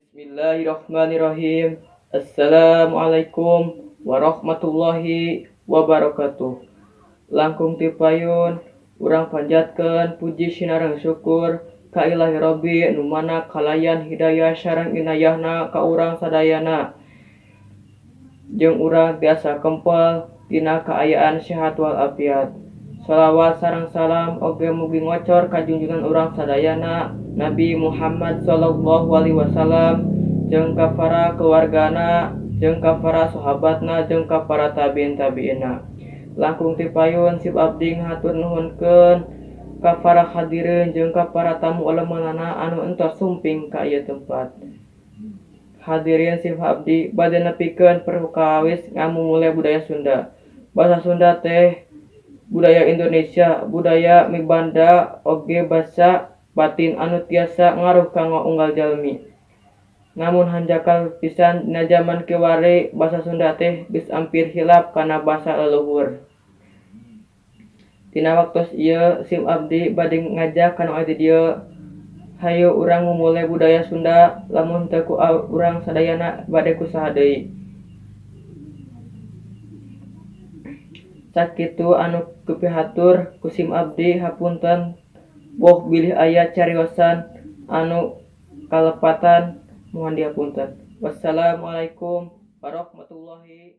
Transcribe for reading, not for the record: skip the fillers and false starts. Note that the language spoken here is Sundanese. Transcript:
Bismillahirrahmanirrahim. Assalamualaikum warahmatullahi wabarakatuh. Langkung ti payun urang panjatkeun puji sinareng syukur ka Ilahi Rabbi nu mana kalayan hidayah sareng inayahna ka urang sadayana. Jeung urang tiasa kempel dina kaayaan sehat walafiat. Shalawat sareng salam oge mugi ngocor ka junjungan urang sadayana Nabi Muhammad sallallahu alaihi wasallam jeung ka para keluargana jeung ka para sahabatna jeung ka para tabiin-tabiinna. Langkung ti payun sip abdi ngatur nuhunkeun ka para hadirin jeung ka para tamu ulemanana anu entos sumping ka ieu tempat. Hadirin sip abdi bade nepikeun perkawis ngamumule budaya Sunda. Basa Sunda teh budaya Indonesia, budaya mibanda oge basa batin anu tiasa ngaruh kanggo unggal jalmi. Namun hanjakal pisan dina zaman kiwari basa Sunda teh geus ampir hilap kana basa leluhur. Tina waktos ieu sim abdi bade ngajak kana aya dieu hayu urang ngumule budaya Sunda lamun teu ku urang sadayana bade kusaha deui. Sakitu anu kepihatur ku sim abdi hapunten boh bilih aya cariosan anu kalepatan mohon dihapunten. Wassalamualaikum warahmatullahi